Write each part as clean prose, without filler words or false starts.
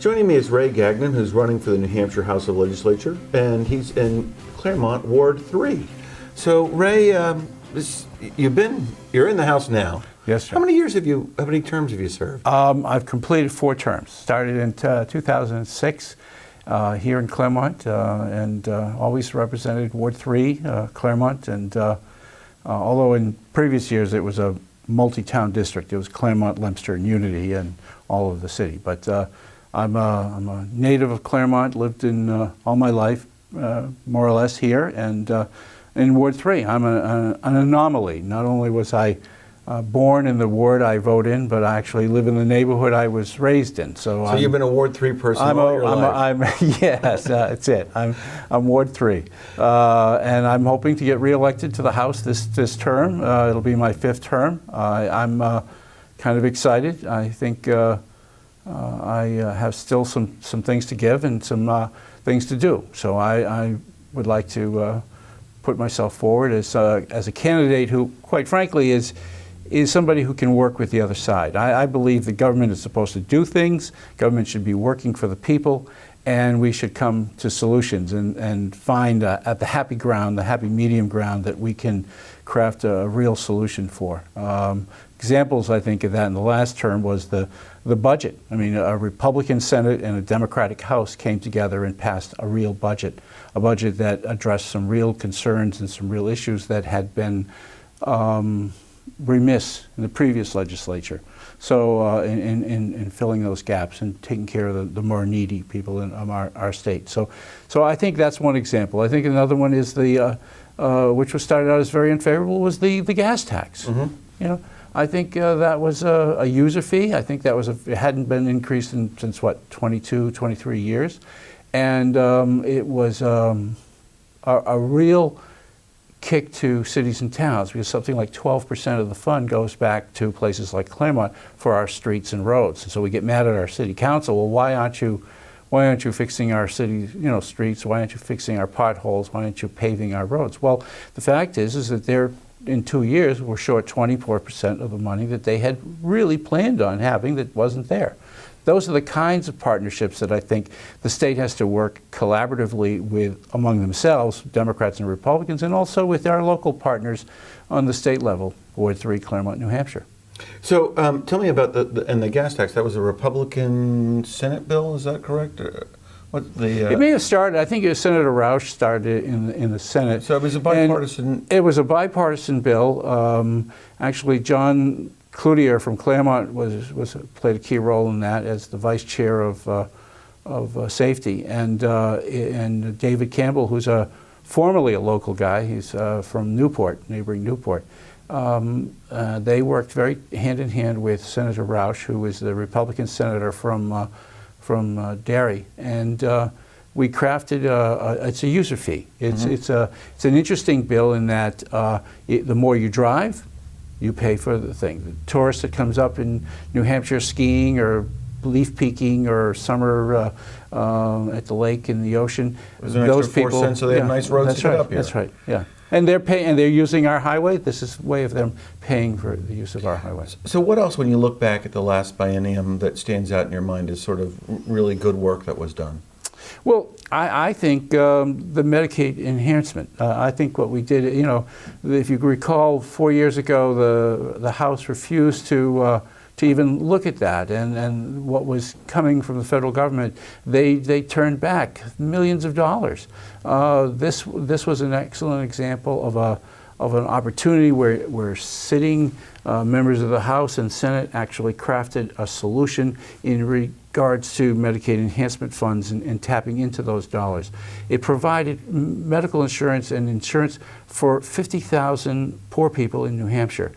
Joining me is Ray Gagnon, who's running for the New Hampshire House of Legislature, and he's in Claremont, Ward 3. So, Ray, you're in the House now. Yes, sir. How many terms have you served? I've completed 4 terms. Started in 2006 here in Claremont, and always represented Ward 3, Claremont, and although in previous years it was a multi-town district, it was Claremont, Leominster, and Unity, and all of the city. But I'm a native of Claremont, lived in all my life, more or less here, and in Ward 3. I'm an anomaly. Not only was I born in the ward I vote in, but I actually live in the neighborhood I was raised in. So you've been a Ward 3 person all your life? Yes, that's it. I'm Ward 3. And I'm hoping to get reelected to the House this term. It'll be my 5th term. I'm kind of excited. I think I have still some things to give and some things to do. So I would like to put myself forward as a candidate who, quite frankly, is somebody who can work with the other side. I believe the government is supposed to do things, government should be working for the people, and we should come to solutions and find at the happy ground, the happy medium ground that we can craft a real solution for. Examples, I think, of that in the last term was the budget. I mean, a Republican Senate and a Democratic House came together and passed a real budget, a budget that addressed some real concerns and some real issues that had been remiss in the previous legislature. So in filling those gaps and taking care of the more needy people in our state. So I think that's one example. I think another one is which was started out as very unfavorable, was the gas tax. Mm-hmm. You know, I think that was a user fee. I think that it hadn't been increased since what, 22, 23 years. And it was a real kick to cities and towns, because something like 12% of the fund goes back to places like Claremont for our streets and roads. And so we get mad at our city council. Well, why aren't you fixing our city, streets? Why aren't you fixing our potholes? Why aren't you paving our roads? Well, the fact is that in 2 years we're short 24% of the money that they had really planned on having that wasn't there. Those are the kinds of partnerships that I think the state has to work collaboratively with among themselves, Democrats and Republicans, and also with our local partners on the state level, Ward 3, Claremont, New Hampshire. So tell me about the gas tax. That was a Republican Senate bill, is that correct? It may have started, I think it was Senator Roush started in the Senate. So it was a bipartisan... It was a bipartisan bill. Actually, John Cloutier from Claremont played a key role in that as the vice chair of safety, and David Campbell, who's formerly a local guy, he's from Newport, neighboring Newport. They worked very hand in hand with Senator Roush, who was the Republican senator from Derry, and we crafted it's a user fee. It's an interesting bill in that the more you drive, you pay for the thing. The tourist that comes up in New Hampshire skiing or leaf peeking or summer at the lake in the ocean, those people, 4 cents, so they have nice roads to get up here. That's right. Yeah, and they're using our highway. This is a way of them paying for the use of our highways. So what else, when you look back at the last biennium, that stands out in your mind as sort of really good work that was done? Well, I think the Medicaid enhancement. I think what we did, if you recall, 4 years ago, the House refused to even look at that, and what was coming from the federal government, they turned back millions of dollars. This was an excellent example of an opportunity where sitting members of the House and Senate actually crafted a solution in regards to Medicaid enhancement funds and tapping into those dollars. It provided medical insurance and insurance for 50,000 poor people in New Hampshire.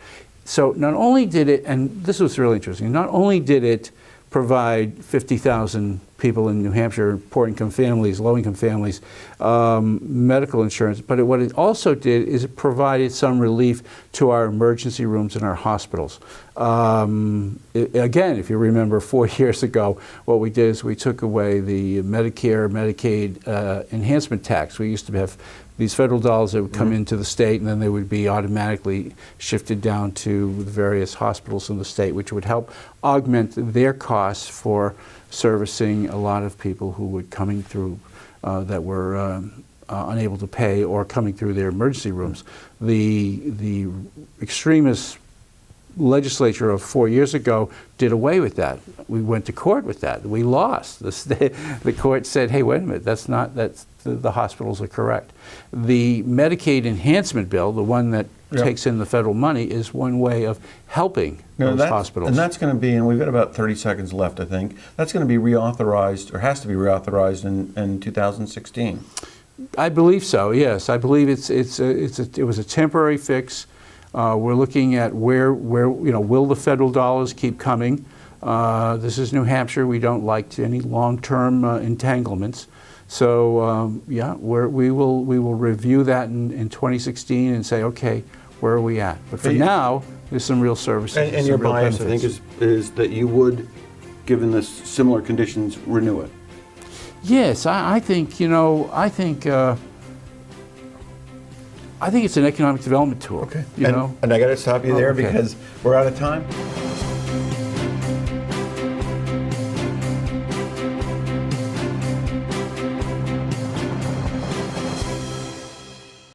So not only did it, and this was really interesting, not only did it provide 50,000 people in New Hampshire, poor income families, low income families, medical insurance, but what it also did is it provided some relief to our emergency rooms and our hospitals. Again, if you remember 4 years ago, what we did is we took away the Medicare, Medicaid enhancement tax. We used to have these federal dollars that would come into the state, and then they would be automatically shifted down to the various hospitals in the state, which would help augment their costs for servicing a lot of people who were coming through that were unable to pay or coming through their emergency rooms. The extremist legislature of 4 years ago did away with that. We went to court with that. We lost. The court said, hey, wait a minute, the hospitals are correct. The Medicaid enhancement bill, the one that takes in the federal money, is one way of helping those hospitals. And that's going to be, and we've got about 30 seconds left, I think, that's going to be reauthorized, or has to be reauthorized in 2016. I believe so, yes. I believe it was a temporary fix. We're looking at where will the federal dollars keep coming? This is New Hampshire. We don't like any long-term entanglements. So we will review that in 2016 and say, okay, where are we at? But for now, there's some real services. And your bias, I think, is that you would, given the similar conditions, renew it. Yes, I think I think it's an economic development tool. Okay. You know? And I got to stop you there because we're out of time.